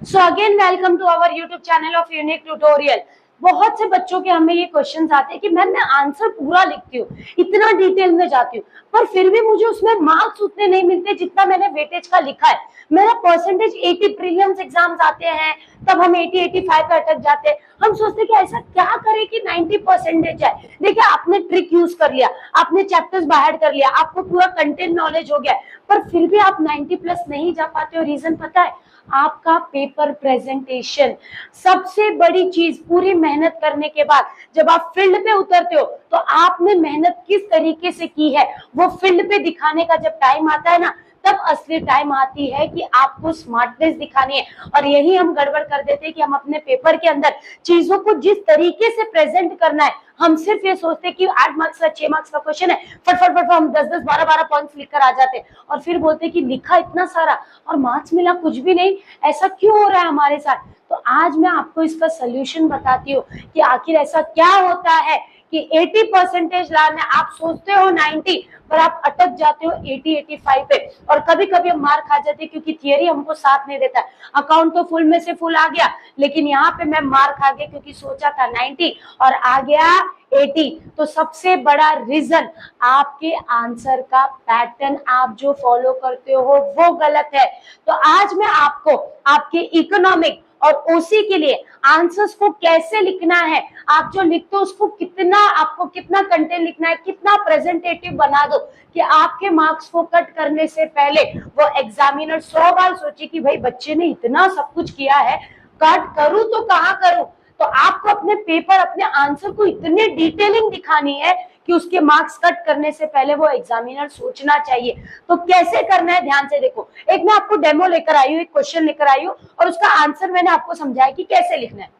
So again welcome to our YouTube channel of unique tutorial. बहुत से बच्चों के हमें ये क्वेश्चंस आते हैं कि मैम मैं आंसर पूरा लिखती हूँ, इतना डिटेल में जाती हूँ, पर फिर भी मुझे उसमें मार्क्स उतने नहीं मिलते जितना मैंने वेटेज का लिखा है। मेरा परसेंटेज 80 प्रीलिम्स एग्जाम्स आते हैं तब हम 80-85 पे अटक जाते हैं। हम सोचते हैं कि ऐसा क्या करें कि 90 परसेंटेज आए। देखिए, आपने ट्रिक यूज कर लिया, आपने चैप्टर्स बाहर कर लिया, आपको पूरा कंटेंट नॉलेज हो गया, पर फिर भी आप 90 प्लस नहीं जा पाते हो। रीजन पता है? आपका पेपर प्रेजेंटेशन। सबसे बड़ी चीज, पूरी मेहनत करने के बाद जब आप फील्ड पे उतरते हो तो आपने मेहनत किस तरीके से की है वो फील्ड पे दिखाने का जब टाइम आता है ना, तब असली टाइम आती है कि आपको स्मार्टनेस दिखानी है। और यही हम गड़बड़ कर देते हैं कि हम अपने पेपर के अंदर चीजों को जिस तरीके से प्रेजेंट करना है, हम सिर्फ ये सोचते हैं कि 8 मार्क्स का 6 मार्क्स का क्वेश्चन है, फटफट हम 10-10 12-12 पॉइंट्स लिखकर आ जाते हैं और फिर बोलते हैं कि लिखा इतना सारा और मार्क्स मिला कुछ भी नहीं। ऐसा क्यों हो रहा है हमारे साथ? तो आज मैं आपको इसका सोल्यूशन बताती हूँ कि आखिर ऐसा क्या होता है कि 80 परसेंटेज लाना, आप सोचते हो 90 पर आप अटक जाते हो 80-85 पे। और कभी कभी हम मार खा जाते हैं क्योंकि थियरी हमको साथ नहीं देता। अकाउंट तो फुल में से फुल आ गया, लेकिन यहाँ पे मैं मार खा गया क्योंकि सोचा था 90 और आ गया 80। तो सबसे बड़ा रीजन आपके आंसर का पैटर्न, आप जो फॉलो करते हो वो गलत है। तो आज मैं आपको आपके इकोनॉमिक और ओसी के लिए आंसर्स को कैसे लिखना है, आप जो लिखते हो उसको कितना, आपको कितना कंटेंट लिखना है, कितना प्रेजेंटेटिव बना दो कि आपके मार्क्स को कट करने से पहले वो एग्जामिनर 100 बार सोचे कि भाई बच्चे ने इतना सब कुछ किया है, कट करूं तो कहां करूं। तो आपको अपने पेपर, अपने आंसर को इतने डिटेलिंग दिखानी है कि उसके मार्क्स कट करने से पहले वो एग्जामिनर सोचना चाहिए। तो कैसे करना है, ध्यान से देखो। एक मैं आपको डेमो लेकर आई हूँ, एक क्वेश्चन लेकर आई हूँ और उसका आंसर मैंने आपको समझाया कि कैसे लिखना है।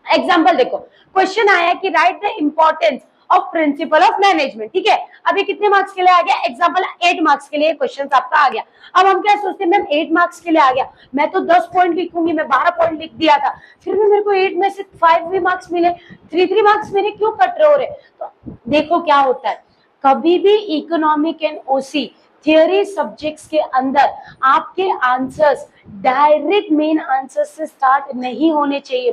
एग्जाम्पल देखो, क्वेश्चन आया कि right the importance of principal of management. ठीक है, अभी कितने मार्क्स के लिए आ गया? एग्जाम्पल 8 मार्क्स के लिए क्वेश्चन आपका आ गया। अब हम क्या सोचते हैं, मैम 8 मार्क्स के लिए आ गया, मैं तो 10 पॉइंट लिखूंगी, मैं 12 पॉइंट लिख दिया था, फिर भी मेरे को 8 में से 5 भी मार्क्स मिले, 3 मार्क्स मेरे क्यों कट रहे हो रहे? तो देखो क्या होता है, कभी भी economic and OC theory subjects के अंदर आपके आंसर्स डायरेक्ट मेन आंसर से स्टार्ट नहीं होने चाहिए।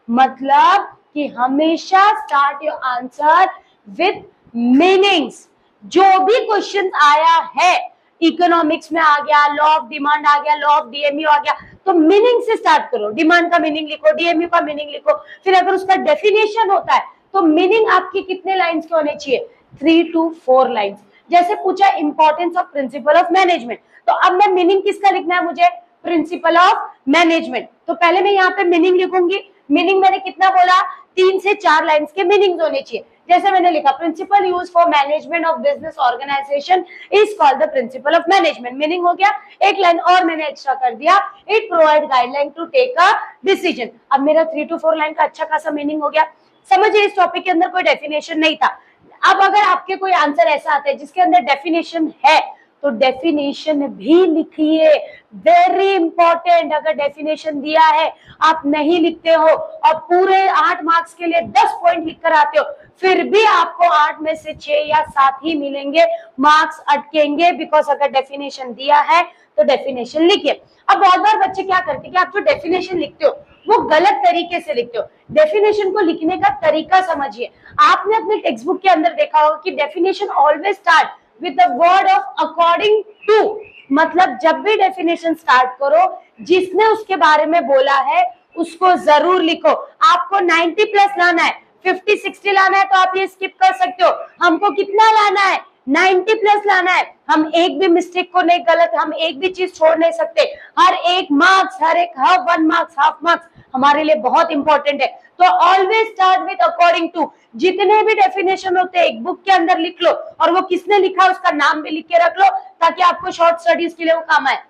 मतलब कि हमेशा start your answer with meanings. जो भी क्वेश्चन आया है, इकोनॉमिक्स में आ गया, लॉ ऑफ डिमांड आ गया, लॉ ऑफ डीएमयू आ गया, तो मीनिंग से स्टार्ट करो। डिमांड का मीनिंग लिखो, डीएमयू का मीनिंग लिखो, फिर अगर उसका डेफिनेशन होता है तो मीनिंग आपकी कितने लाइंस के होने चाहिए? 3 to 4 लाइंस। जैसे पूछा importance of principal of management, तो अब मैं मीनिंग किसका लिखना है मुझे? Principal of management. तो पहले मैं यहाँ पे मीनिंग लिखूंगी। मीनिंग मैंने कितना बोला? 3 से 4 लाइंस के मीनिंग्स होने चाहिए। जैसे मैंने लिखा, principle use for management of business organization is called the principle of management. Meaning हो गया। एक लाइन और मैंने एक्स्ट्रा कर दिया, it provide guideline to take a decision. अब मेरा 3 to 4 लाइन का अच्छा खासा मीनिंग हो गया। समझिए, इस टॉपिक के अंदर कोई डेफिनेशन नहीं था। अब अगर आपके कोई आंसर ऐसा आता है जिसके अंदर डेफिनेशन है, तो डेफिनेशन भी लिखिए। Very important. अगर डेफिनेशन दिया है, आप नहीं लिखते हो और पूरे 8 मार्क्स के लिए 10 पॉइंट लिखकर आते हो, फिर भी आपको 8 में से 6 या 7 ही मिलेंगे, मार्क्स अटकेंगे। बिकॉज अगर डेफिनेशन दिया है तो डेफिनेशन लिखिए। अब बहुत बार बच्चे क्या करते हैं कि आप जो डेफिनेशन लिखते हो वो गलत तरीके से लिखते हो। डेफिनेशन को लिखने का तरीका समझिए। आपने अपने टेक्स्ट बुक के अंदर देखा होगा कि definition always start with the word of according to. मतलब जब भी डेफिनेशन स्टार्ट करो, जिसने उसके बारे में बोला है उसको जरूर लिखो। आपको 90 प्लस लाना है, 50-60 लाना है तो आप ये स्किप कर सकते हो। हमको कितना लाना है? 90 प्लस लाना है। हम एक भी मिस्टेक को नहीं, गलत, हम एक भी चीज छोड़ नहीं सकते। हर एक मार्क्स, हर एक हाफ 1 मार्क्स, हाफ मार्क्स हमारे लिए बहुत इंपॉर्टेंट है। तो always start with according to. जितने भी डेफिनेशन होते हैं एक बुक के अंदर लिख लो और वो किसने लिखा उसका नाम भी लिख के रख लो ताकि आपको शॉर्ट स्टडीज के लिए वो काम आए।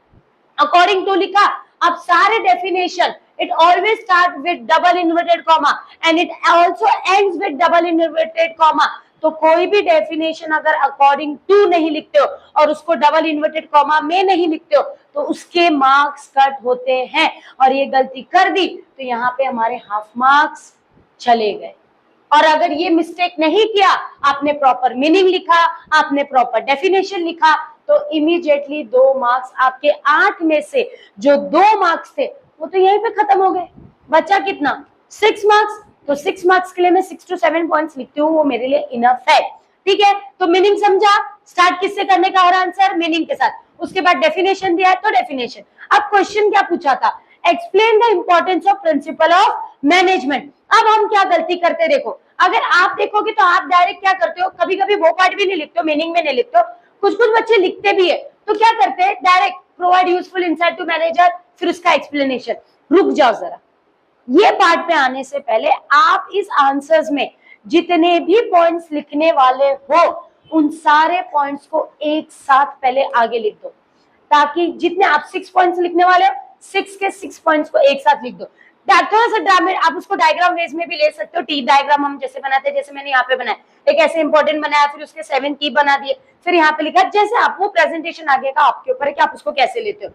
अकॉर्डिंग टू लिखा, अब सारे definition it always start with double inverted comma and it also ends with double inverted comma। तो कोई भी डेफिनेशन अगर अकॉर्डिंग टू नहीं लिखते हो और उसको डबल इन्वर्टेड कॉमा में नहीं लिखते हो तो उसके मार्क्स कट होते हैं। और ये गलती कर दी तो यहाँ पे हमारे हाफ मार्क्स चले गए। और अगर ये मिस्टेक नहीं किया, आपने प्रॉपर मीनिंग लिखा, आपने प्रॉपर डेफिनेशन लिखा, तो इमीडिएटली 2 मार्क्स आपके 8 में से जो 2 मार्क्स थे वो तो यहीं पे खत्म हो गए। बचा कितना? 6 मार्क्स। तो 6 मार्क्स के लिए मैं 6 to 7 पॉइंट्स लिखती हूँ, वो मेरे लिए इनफ है। ठीक है, तो मीनिंग समझा? स्टार्ट किससे करने का हर आंसर? मीनिंग के साथ। उसके बाद डेफिनेशन दिया है तो डेफिनेशन। अब क्वेश्चन क्या पूछा था? Explain the importance of principal of management. अब हम क्या गलती करते, देखो अगर आप देखोगे तो आप डायरेक्ट क्या करते हो, कभी कभी वो पार्ट भी नहीं लिखते हो, मीनिंग में नहीं लिखते हो, कुछ कुछ बच्चे लिखते भी है, तो क्या करते हैं direct provide useful insight to manager, फिर उसका एक्सप्लेनेशन। रुक जाओ जरा, ये पार्ट पे आने से पहले आप इस आंसर्स में जितने भी पॉइंट्स लिखने वाले हो उन सारे पॉइंट्स को एक साथ पहले आगे लिख दो, ताकि जितने आप 6 पॉइंट्स लिखने वाले हो 6 के 6 पॉइंट्स को एक साथ लिख दो। थोड़ा सा ड्रामे, आप उसको डायग्राम वेज में भी ले सकते हो। टी डायग्राम हम जैसे बनाते हैं, जैसे मैंने यहाँ पे बनाया, एक ऐसे इंपॉर्टेंट बनाया, फिर उसके 7 की बना दिए, फिर यहाँ पे लिखा, जैसे आप वो प्रेजेंटेशन आगे का आपके ऊपर है कि आप उसको कैसे लेते हो।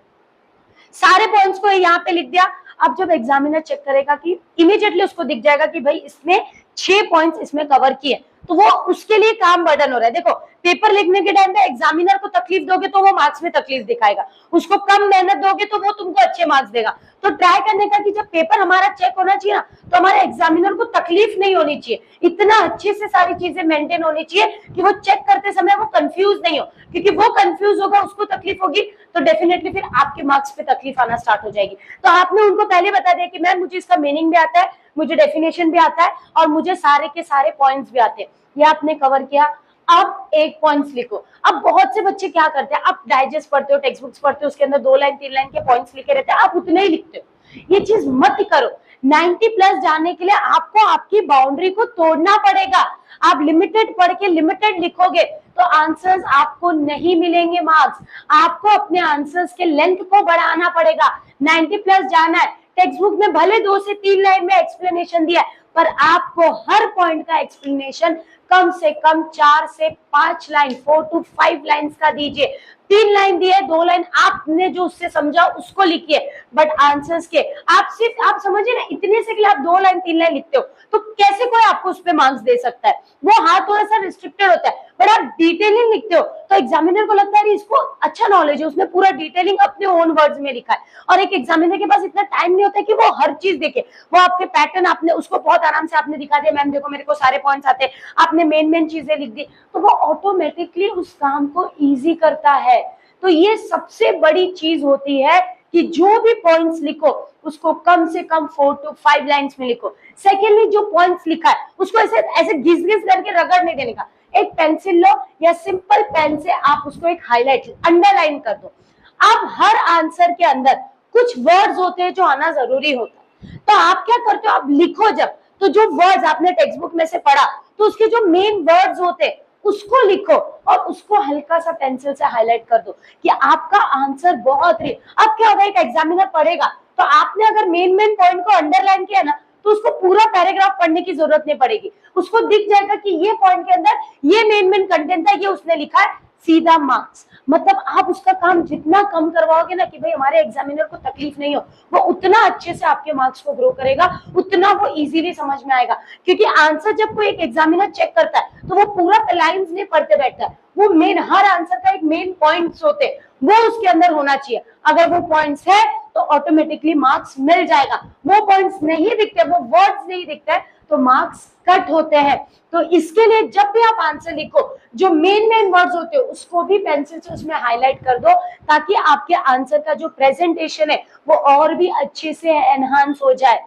सारे पॉइंट्स को यहाँ पे लिख दिया। अब जब एग्जामिनर चेक करेगा कि इमीडिएटली उसको दिख जाएगा कि भाई इसने 6 पॉइंट्स इसमें कवर किए, तो वो उसके लिए काम बर्डन हो रहा है। देखो पेपर लिखने के टाइम पे एग्जामिनर को तकलीफ दोगे तो वो मार्क्स में तकलीफ दिखाएगा, उसको कम मेहनत दोगे तो वो तुमको अच्छे मार्क्स देगा। तो ट्राई करने का कि जब पेपर हमारा चेक होना चाहिए ना, तो हमारे एग्जामिनर को तकलीफ नहीं होनी चाहिए, इतना अच्छे से सारी चीजें मेंटेन होनी चाहिए कि वो चेक करते समय वो कंफ्यूज नहीं हो, क्योंकि वो कंफ्यूज होगा, उसको तकलीफ होगी, तो डेफिनेटली फिर आपके मार्क्स पे तकलीफ आना स्टार्ट हो जाएगी। तो आपने उनको पहले बता दिया कि मैम मुझे इसका मीनिंग भी आता है, मुझे डेफिनेशन भी आता है और मुझे सारे के सारे पॉइंट्स भी आते हैं, ये आपने कवर किया। अब एक पॉइंट्स लिखो। अब बहुत से बच्चे क्या करते हैं, आप डाइजेस्ट पढ़ते हो, टेक्स्ट बुक्स पढ़ते हो, उसके अंदर 2 लाइन 3 लाइन के पॉइंट्स लिखे रहते हैं, आप उतने ही लिखते हो। ये चीज मत करो। 90 प्लस जाने के लिए आपको आपकी बाउंड्री को तोड़ना पड़ेगा। आप लिमिटेड पढ़ के लिमिटेड लिखोगे तो आंसर्स आपको नहीं मिलेंगे मार्क्स। आपको अपने आंसर्स के लेंथ को बढ़ाना पड़ेगा। 90 प्लस जाना है, टेक्स्ट बुक में भले 2 से 3 लाइन में एक्सप्लेनेशन दिया है, पर आपको हर पॉइंट का एक्सप्लेनेशन कम से कम 4 से 5 लाइन, 4 to 5 लाइन्स का दीजिए। 3 लाइन दिए, 2 लाइन आपने जो उससे समझा उसको लिखिए, बट आंसर्स के आप सिर्फ आप समझिए ना, इतने से कि आप 2 लाइन 3 लाइन लिखते हो तो कैसे कोई आपको उस पर मार्क्स दे सकता है? वो हाथ थोड़ा सा रिस्ट्रिक्टेड होता है, बट आप डिटेलिंग लिखते हो तो एग्जामिनर को लगता है इसको अच्छा नॉलेज है, उसने पूरा डिटेलिंग अपने ओन वर्ड्स में लिखा है। और एक एग्जामिनर के पास इतना टाइम नहीं होता कि वो हर चीज देखे, वो आपके पैटर्न आपने उसको बहुत आराम से आपने दिखा दिया, मैम देखो मेरे को सारे पॉइंट्स आते हैं, आपने मेन चीजें लिख दी, तो वो ऑटोमेटिकली उस काम को इजी करता है। तो ये सबसे बड़ी चीज होती है कि जो भी पॉइंट्स लिखो उसको कम से कम 4 to 5 लाइंस में लिखो। सेकेंडली, जो पॉइंट्स लिखा है उसको ऐसे ऐसे घिस घिस करके रगड़ नहीं देने का। एक पेंसिल लो या सिंपल पेन से आप उसको एक हाईलाइट अंडरलाइन कर दो। अब हर आंसर के अंदर कुछ वर्ड्स होते हैं जो आना जरूरी होता है, तो आप क्या करते हो, आप लिखो जब, तो जो वर्ड्स आपने टेक्स्ट बुक में से पढ़ा तो उसके जो मेन वर्ड्स होते हैं उसको लिखो और उसको हल्का सा पेंसिल से हाईलाइट कर दो कि आपका आंसर बहुत ही। अब क्या होगा, एक एग्जामिनर पढ़ेगा तो आपने अगर मेन पॉइंट को अंडरलाइन किया ना तो उसको पूरा पैराग्राफ पढ़ने की जरूरत नहीं पड़ेगी, उसको दिख जाएगा कि ये पॉइंट के अंदर ये मेन कंटेंट था, ये उसने लिखा है, सीधा मार्क्स। मतलब आप उसका काम जितना कम करवाओगे ना कि भाई हमारे एग्जामिनर को तकलीफ नहीं हो, वो उतना अच्छे से आपके मार्क्स को ग्रो करेगा, उतना वो इजीली समझ में आएगा। क्योंकि आंसर जब कोई एक एग्जामिनर चेक करता है तो वो पूरा लाइंस नहीं पढ़ते बैठता है, वो मेन हर आंसर का एक मेन पॉइंट्स होते हैं, वो उसके अंदर होना चाहिए। अगर वो पॉइंट्स है तो ऑटोमेटिकली मार्क्स मिल जाएगा। वो पॉइंट्स नहीं दिखते, वो वर्ड्स नहीं दिखते तो मार्क्स कट होते हैं। तो इसके लिए जब भी आप आंसर लिखो, जो मेन वर्ड्स होते हैं उसको भी पेंसिल से उसमें हाईलाइट कर दो, ताकि आपके आंसर का जो प्रेजेंटेशन है वो और भी अच्छे से एनहांस हो जाए।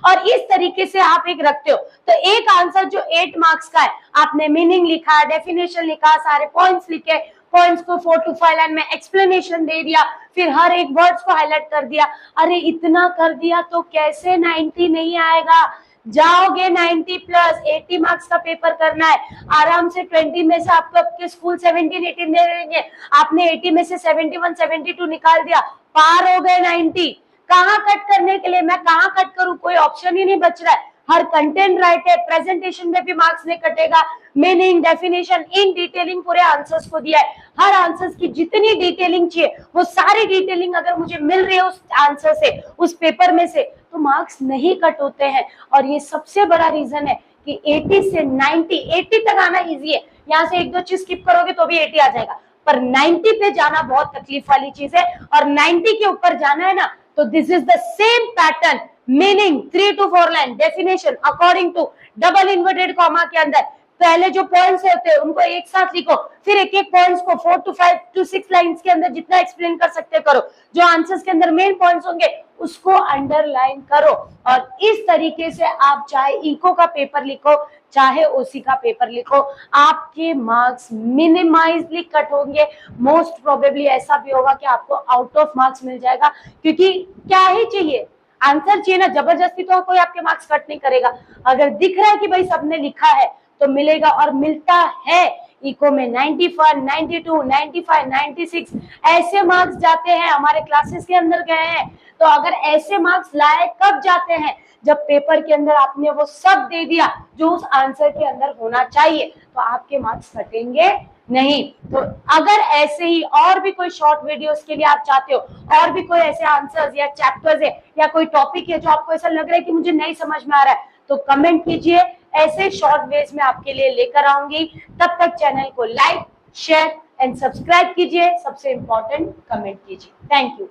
और इस तरीके से आप एक रखते हो तो एक आंसर जो 8 मार्क्स का है, आपने मीनिंग लिखा, डेफिनेशन लिखा, सारे पॉइंट्स लिखे, पॉइंट्स को 4 to 5 लाइन में एक्सप्लेनेशन दे दिया, फिर हर एक वर्ड्स को हाईलाइट कर दिया। अरे इतना कर दिया तो कैसे 90 नहीं आएगा? जाओगे 90 प्लस, 80 मार्क्स का पेपर करना है, आराम से 20 में से आपको आपके स्कूल 17 18 दे देंगे, आपने 80 में से 71 72 निकाल दिया, पार हो गए 90। कहाँ कट करने के लिए, मैं कहाँ कट करूं, कोई ऑप्शन ही नहीं बच रहा है। हर कंटेंट राइट है, प्रेजेंटेशन में भी मार्क्स नहीं कटेगा, मीनिंग, डेफिनेशन, इन डिटेलिंग पूरे आंसर्स को दिया है। हर आंसर्स की जितनी डिटेलिंग चाहिए वो सारी डिटेलिंग अगर मुझे मिल रही है उस आंसर से, उस पेपर में से, तो मार्क्स नहीं कट होते हैं। और ये सबसे बड़ा रीजन है कि 80 से 90, 80 तक आना इजी है, यहाँ से 1-2 चीज स्किप करोगे तो भी 80 आ जाएगा, पर 90 पे जाना बहुत तकलीफ वाली चीज है। और 90 के ऊपर जाना है ना तो this is the same pattern, meaning 3 to 4 line, definition according to double inverted comma के अंदर पहले जो पॉइंट्स होते हैं उनको एक साथ लिखो, फिर एक एक पॉइंट्स को 4 to 5 to 6 लाइंस के अंदर जितना एक्सप्लेन कर सकते करो, जो आंसर्स के अंदर मेन पॉइंट्स होंगे उसको अंडरलाइन करो। और इस तरीके से आप चाहे इको का पेपर लिखो चाहे ओसी का पेपर लिखो, आपके मार्क्स मिनिमाइजली कट होंगे। मोस्ट प्रोबेबली ऐसा भी होगा कि आपको आउट ऑफ मार्क्स मिल जाएगा, क्योंकि क्या ही चाहिए, आंसर चाहिए ना, जबरदस्ती तो कोई आपके मार्क्स कट नहीं करेगा। अगर दिख रहा है कि भाई सबने लिखा है तो मिलेगा, और मिलता है। इको में 91, 92, 95, 96 ऐसे मार्क्स जाते हैं, हमारे क्लासेस के अंदर गए हैं। तो अगर ऐसे मार्क्स लाए कब जाते हैं, जब पेपर के अंदर आपने वो सब दे दिया जो उस आंसर के अंदर होना चाहिए, तो आपके मार्क्स कटेंगे नहीं। तो अगर ऐसे ही और भी कोई शॉर्ट वीडियोस के लिए आप चाहते हो, और भी कोई ऐसे आंसर्स या चैप्टर्स है या कोई टॉपिक है जो आपको ऐसा लग रहा है कि मुझे नहीं समझ में आ रहा है, तो कमेंट कीजिए, ऐसे शॉर्ट वेज में आपके लिए लेकर आऊंगी। तब तक चैनल को लाइक, शेयर एंड सब्सक्राइब कीजिए, सबसे इंपॉर्टेंट कमेंट कीजिए। Thank you.